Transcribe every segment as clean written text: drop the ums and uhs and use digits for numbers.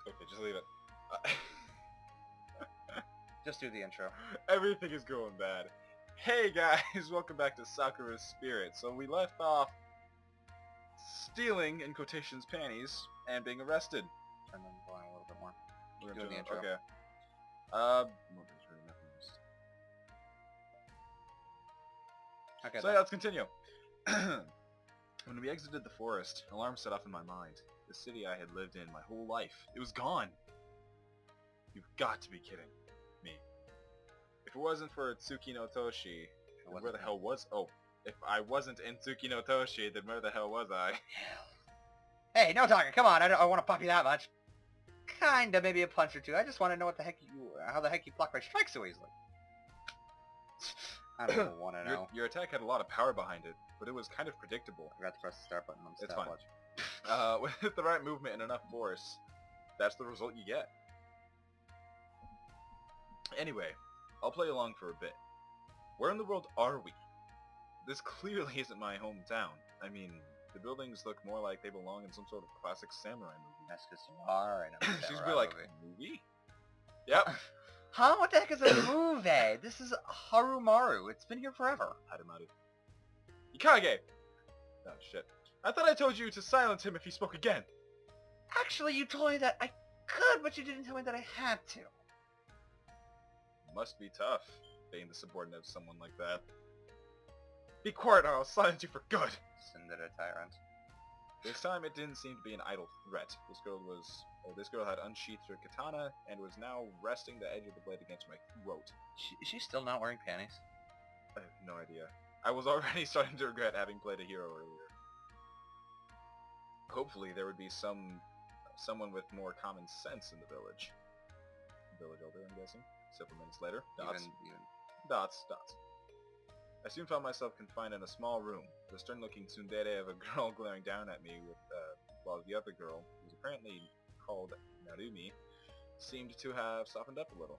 Okay, just leave it. Just do the intro. Everything is going bad. Hey guys, welcome back to Sakura Spirit. So we left off stealing, in quotations, panties, and being arrested. Turn them volume a little bit more. We're Doing the intro. Okay. Okay. So yeah, let's continue. When we exited the forest, an alarm set off in my mind. The city I had lived in my whole life. It was gone. You've got to be kidding me. If it wasn't for Tsuki no Toshi, then where the hell was... Oh, if I wasn't in Tsuki no Toshi, then where the hell was I? Hey, no talking. Come on. I want to pop you that much. Kinda, maybe a punch or two. I just want to know how the heck you block my strikes so easily. I don't want to know. Your attack had a lot of power behind it, but it was kind of predictable. I forgot to press the start button on the It's stopwatch. fine. With the right movement and enough force, that's the result you get. Anyway, I'll play along for a bit. Where in the world are we? This clearly isn't my hometown. I mean, the buildings look more like they belong in some sort of classic samurai movie. That's because you are in a She's samurai be like, movie. movie? Yep. Huh? What the heck is a movie? This is Harumaru. It's been here forever. Harumaru. Ikage! Oh shit. I thought I told you to silence him if he spoke again. Actually, you told me that I could, but you didn't tell me that I had to. Must be tough, being the subordinate of someone like that. Be quiet or I'll silence you for good! Cinder tyrant. This time it didn't seem to be an idle threat. This girl had unsheathed her katana and was now resting the edge of the blade against my throat. Is she still not wearing panties? I have no idea. I was already starting to regret having played a hero earlier. Hopefully there would be someone with more common sense in the village. Village elder, I'm guessing. Several minutes later. Dots. Even. Dots. I soon found myself confined in a small room. The stern-looking tsundere of a girl glaring down at me while the other girl, who was apparently called Narumi, seemed to have softened up a little.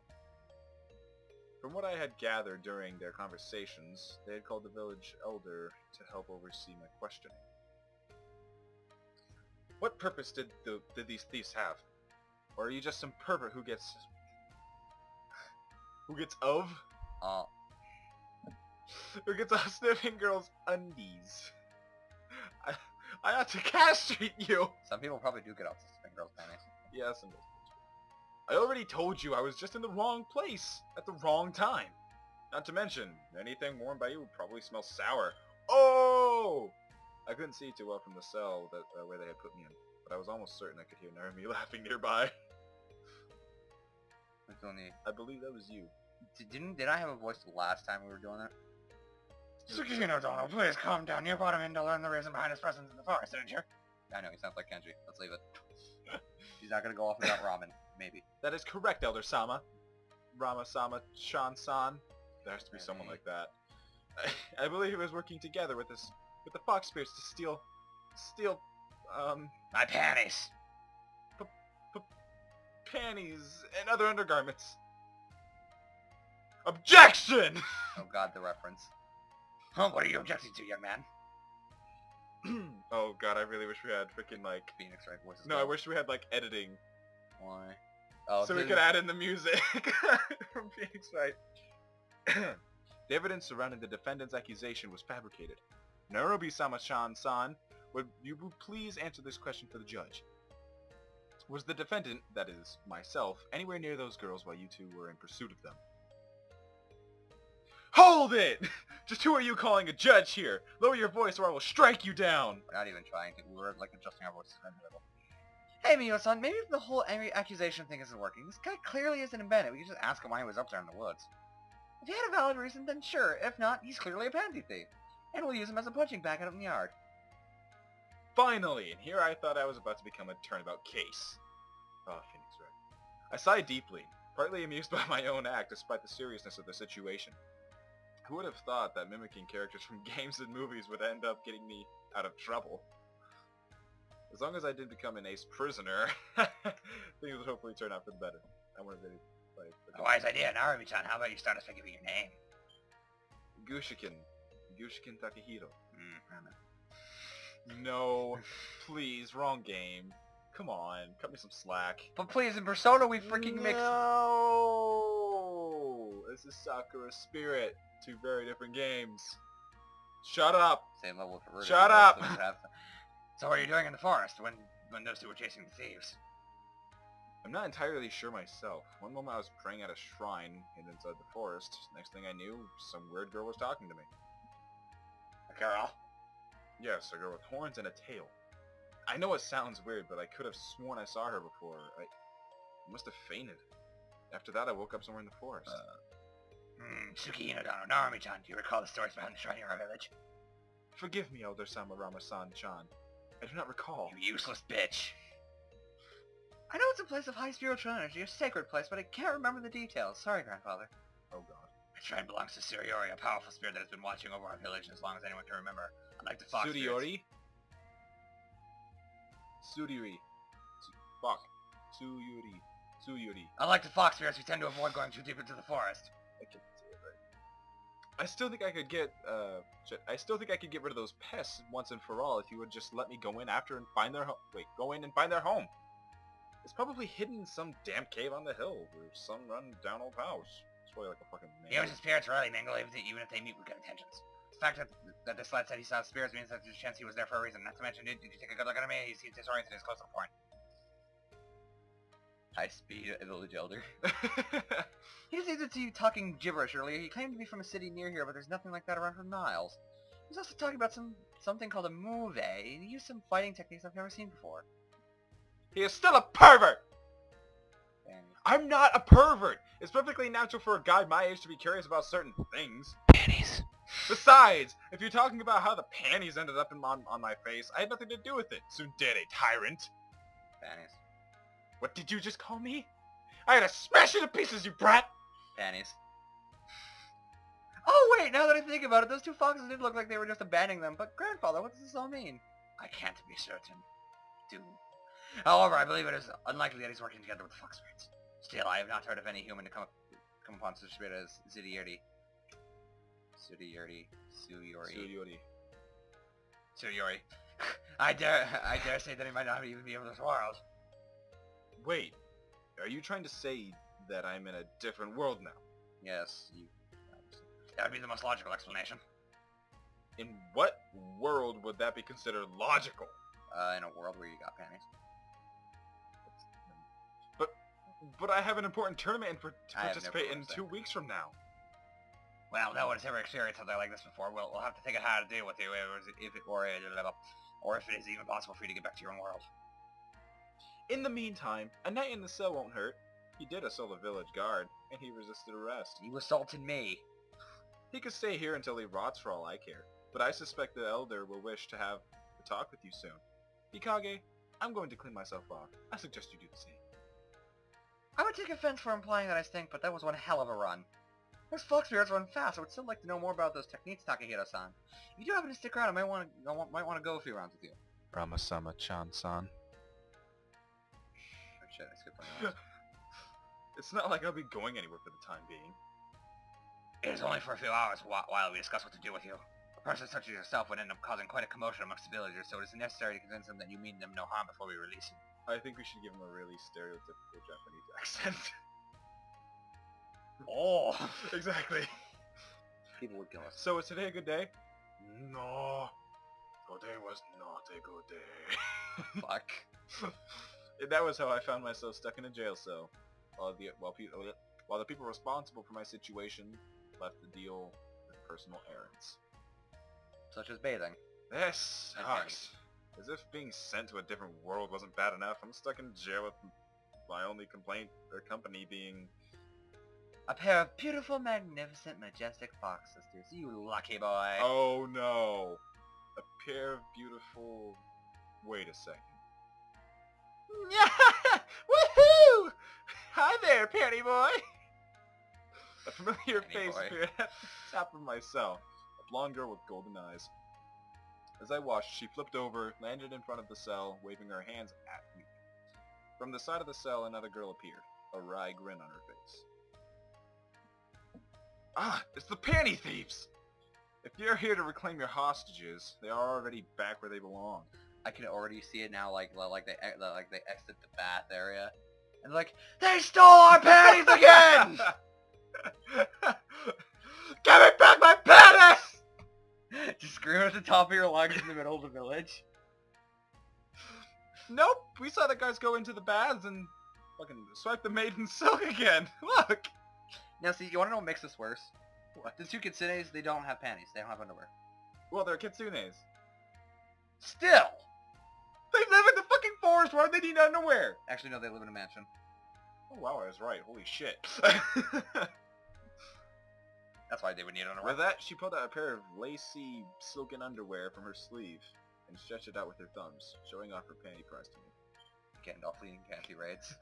From what I had gathered during their conversations, they had called the village elder to help oversee my questioning. What purpose did these thieves have? Or are you just some pervert who gets off sniffing girls' undies? I ought to castrate you! Some people probably do get off to spin girls' panties. Yes, and I already told you I was just in the wrong place at the wrong time. Not to mention, anything worn by you would probably smell sour. Oh! I couldn't see too well from the cell where they had put me in, but I was almost certain I could hear Narumi laughing nearby. It's only... I believe that was you. Did I have a voice the last time we were doing that? Tsukino Dono, please calm down. You brought him in to learn the reason behind his presence in the forest, didn't you? I know, he sounds like Kenji. Let's leave it. He's not gonna go off without ramen. Maybe. That is correct, Elder Sama. Rama-sama, Shan-san. There has to be someone like that. I believe he was working together with the fox spirits to steal, my panties! panties and other undergarments. Objection! Oh god, the reference. Huh, what are you objecting to, young man? Oh god, I really wish we had freaking like... Phoenix, right? Voices. No, I wish we had like editing. Why? Oh, So we could add in the music from Phoenix Wright. The evidence surrounding the defendant's accusation was fabricated. Narubi-sama Shan-san, would you please answer this question for the judge? Was the defendant, that is, myself, anywhere near those girls while you two were in pursuit of them? Hold it! Just who are you calling a judge here? Lower your voice or I will strike you down! We're not even trying to. We're like adjusting our voices in the middle. Hey, Miyo-san, maybe if the whole angry accusation thing isn't working, this guy clearly isn't in Bennett. We can just ask him why he was up there in the woods. If he had a valid reason, then sure. If not, he's clearly a panty thief. And we'll use him as a punching bag out in the yard. Finally, and here I thought I was about to become a turnabout case. Oh, Phoenix Wright. I sighed deeply, partly amused by my own act despite the seriousness of the situation. Who would have thought that mimicking characters from games and movies would end up getting me out of trouble? As long as I did become an ace prisoner, things would hopefully turn out for the better. I wanted to play. A wise idea, Narumi-chan. How about you start us by giving your name? Gushikin Takehiro. No, please, wrong game. come on, cut me some slack. But please, in Persona we freaking mix... No! This is Sakura Spirit. Two very different games. Shut up! Same level of perverted. Shut up! So what are you doing in the forest when those two were chasing the thieves? I'm not entirely sure myself. One moment I was praying at a shrine hidden inside the forest. Next thing I knew, some weird girl was talking to me. A girl? Yes, a girl with horns and a tail. I know it sounds weird, but I could have sworn I saw her before. I must have fainted. After that, I woke up somewhere in the forest. Suki Inodano, Narumi-chan, do you recall the stories behind the shrine in our village? Forgive me, Elder Samarama-san-chan. I do not recall. You useless bitch. I know it's a place of high spiritual energy, a sacred place, but I can't remember the details. Sorry, Grandfather. Oh god. The shrine belongs to Suriori, a powerful spirit that has been watching over our village as long as anyone can remember. Unlike the fox spirits. Suriori? Suriori. Fuck. Suyuri. Suyuri. Unlike the fox spirits, we tend to avoid going too deep into the forest. I can say it right. I still think I could get, rid of those pests once and for all if you would just let me go in after and find their go in and find their home. It's probably hidden in some damn cave on the hill where some run down old house. It's probably like a fucking man. Humans and spirits rarely mingle even if they meet with good intentions. The fact that this lad said he saw spirits means that there's a chance he was there for a reason. Not to mention, did you take a good look at him? He seems disoriented. He's close to the point. High speed village elder. He just seems to be talking gibberish earlier. He claimed to be from a city near here, but there's nothing like that around for miles. He was also talking about something called a move. He used some fighting techniques I've never seen before. He is still a pervert! Dang. I'm not a pervert! It's perfectly natural for a guy my age to be curious about certain things. Panties. Besides, if you're talking about how the panties ended up on my face, I had nothing to do with it. Tsundere, tyrant. Panties. What did you just call me? I had to smash you to pieces, you brat! Panties. Oh wait, now that I think about it, those two foxes did look like they were just abandoning them, but Grandfather, what does this all mean? I can't be certain. However, I believe it is unlikely that he's working together with the fox spirits. Still, I have not heard of any human to come upon such a spirit as Suyuri. I dare say that he might not even be of this world. Wait, are you trying to say that I'm in a different world now? Yes, you... That would be the most logical explanation. In what world would that be considered logical? In a world where you got panties. But I have an important tournament to participate in 2 that. weeks from now. Well, no one has ever experienced something like this before. We'll have to think of how to deal with you, or if it is even possible for you to get back to your own world. In the meantime, a night in the cell won't hurt. He did assault a village guard, and he resisted arrest. You assaulted me. He could stay here until he rots for all I care, but I suspect the Elder will wish to have a talk with you soon. Hikage, I'm going to clean myself off. I suggest you do the same. I would take offense for implying that I stink, but that was one hell of a run. Those fox spirits run fast. I would still like to know more about those techniques, Takahiro-san. If you do happen to stick around, I might want to go a few rounds with you. Ramasama-chan-san. Oh shit, I skipped one round. It's not like I'll be going anywhere for the time being. It is only for a few hours while we discuss what to do with you. A person such as yourself would end up causing quite a commotion amongst the villagers, so it is necessary to convince them that you mean them no harm before we release you. I think we should give him a really stereotypical Japanese accent. Oh! Exactly. People would kill us. So is today a good day? No. Today was not a good day. Fuck. That was how I found myself stuck in a jail cell. While the people responsible for my situation left to deal with personal errands. Such as bathing. This sucks. As if being sent to a different world wasn't bad enough, I'm stuck in jail with my only company being... a pair of beautiful, magnificent, majestic fox sisters. You lucky boy. Oh no. A pair of beautiful... Wait a second. Woohoo! Hi there, Panty boy! A familiar Panty face boy. appeared at the top of my cell. A blonde girl with golden eyes. As I watched, she flipped over, landed in front of the cell, waving her hands at me. From the side of the cell, another girl appeared, a wry grin on her face. Ah, it's the panty thieves! If you're here to reclaim your hostages, they are already back where they belong. I can already see it now. Like they exit the bath area, and like they stole our panties again. Give me back my panties! Just scream at the top of your lungs in the middle of the village. Nope, we saw the guys go into the baths and fucking swipe the maiden's silk again. Look! Now see, you wanna know what makes this worse? What? The two kitsunes, they don't have panties. They don't have underwear. Well, they're kitsunes. Still! They live in the fucking forest, why do they need underwear? Actually, no, they live in a mansion. Oh wow, I was right. Holy shit. That's why they would need underwear. With that, she pulled out a pair of lacy, silken underwear from her sleeve and stretched it out with her thumbs, showing off her panty prize to me. Gandalf leading panty raids.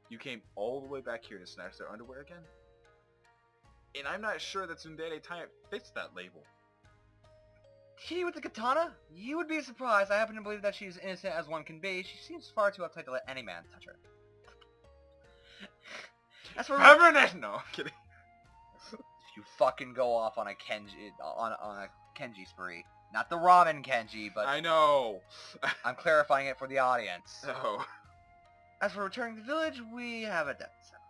You came all the way back here to snatch their underwear again? And I'm not sure that Tsundere Taya fits that label. She with the katana? You would be surprised. I happen to believe that she's innocent as one can be. She seems far too uptight to let any man touch her. That's where No, I'm kidding. you fucking go off on a Kenji on a Kenji spree. Not the ramen Kenji, but I know. I'm clarifying it for the audience. Oh. As for returning to the village, we have a debt to settle.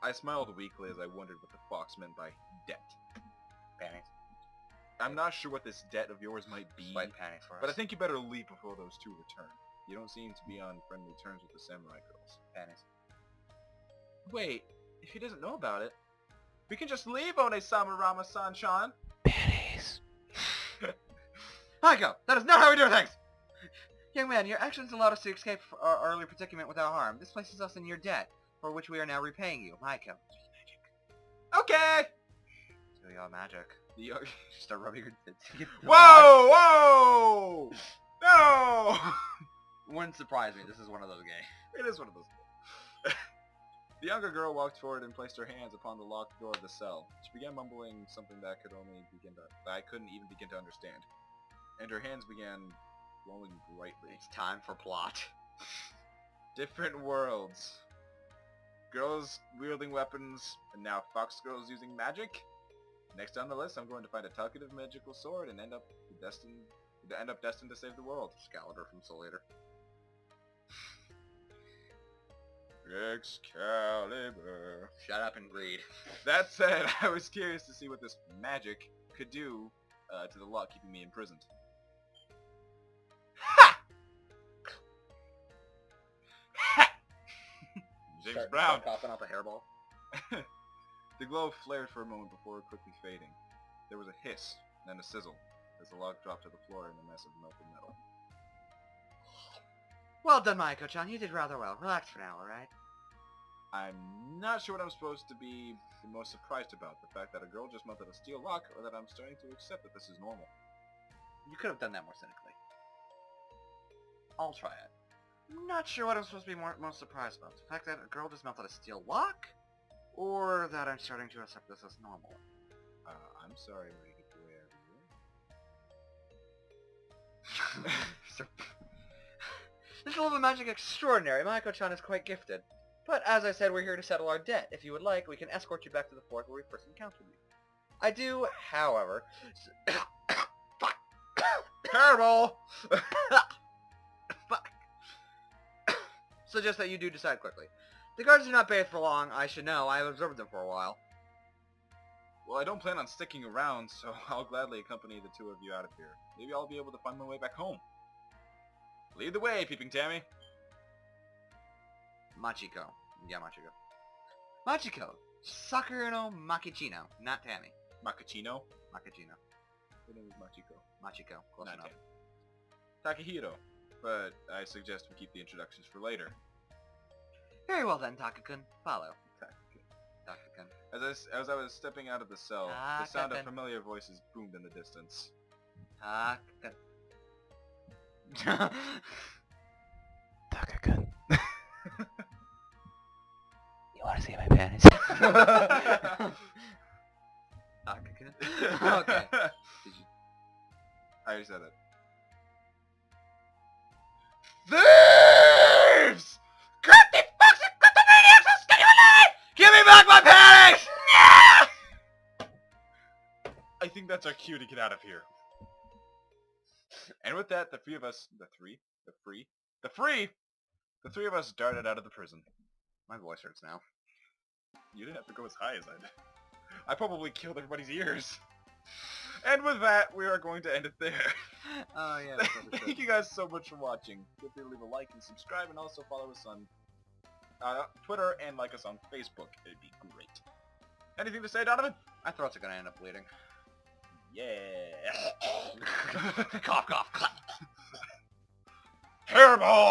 I smiled weakly as I wondered what the fox meant by debt. Panties. I'm not sure what this debt of yours might be, Swipe panties for us. but I think you better leave before those two return. You don't seem to be on friendly terms with the samurai girls. Panties. Wait, if he doesn't know about it, we can just leave One-sama Rama-san-chan. Panties. Haiko, that is not how we do things! Young man, your actions allowed us to escape our early predicament without harm. This places us in your debt, for which we are now repaying you. Haiko. Okay! Do your magic. The Start rubbing your tits. Whoa! Whoa! No! Wouldn't surprise me. This is one of those games. It is one of those. The younger girl walked forward and placed her hands upon the locked door of the cell. She began mumbling something that I couldn't even begin to understand. And her hands began glowing brightly. It's time for plot. Different worlds. Girls wielding weapons, and now fox girls using magic. Next on the list, I'm going to find a talkative magical sword and end up destined to save the world. Excalibur from Soul Eater. Excalibur. Shut up and read. That said, I was curious to see what this magic could do to the lock keeping me imprisoned. Ha! Ha! James Brown. Start coughing up a hairball. The glow flared for a moment before quickly fading. There was a hiss, then a sizzle, as the log dropped to the floor in a mess of melted metal. Well done, Maiko-chan. You did rather well. Relax for now, alright? I'm not sure what I'm supposed to be the most surprised about. The fact that a girl just melted a steel lock, or that I'm starting to accept that this is normal. You could have done that more cynically. I'll try it. Not sure what I'm supposed to be most surprised about. The fact that a girl just melted a steel lock? Or that I'm starting to accept this as normal. I'm sorry, lady. This level of magic extraordinary. Maiko-chan is quite gifted. But as I said, we're here to settle our debt. If you would like, we can escort you back to the fort where we first encountered you. I do, however... Fuck! Terrible! Fuck! Suggest that you do decide quickly. The guards do not bathe for long, I should know. I have observed them for a while. Well, I don't plan on sticking around, so I'll gladly accompany the two of you out of here. Maybe I'll be able to find my way back home. Lead the way, Peeping Tammy. Machiko. Yeah, Machiko. Machiko. Sakura no Makichino. Not Tammy. Makachino? Makachino. Her name is Machiko. Machiko. Close Not enough. Tammy. Takahiro. But I suggest we keep the introductions for later. Very well then, Taka-kun. Follow. Taka-kun. As I was stepping out of the cell, the sound of familiar voices boomed in the distance. Taka-kun. Taka-kun. You wanna see my panties? Taka-kun. Okay. Did you... I already said it. Thieves! Cut the fucks and cut the maniacs and skin you alive! Give me back my panties! I think that's our cue to get out of here. And And with that, the three of us darted out of the prison. My voice hurts now. You didn't have to go as high as I did. I probably killed everybody's ears. And with that, we are going to end it there. Oh yeah. Thank you guys so much for watching. Feel free to leave a like and subscribe, and also follow us on Twitter and like us on Facebook. It'd be great. Anything to say, Donovan? My throats are gonna end up bleeding. Yeah. Cough, cough, cough. Hairball!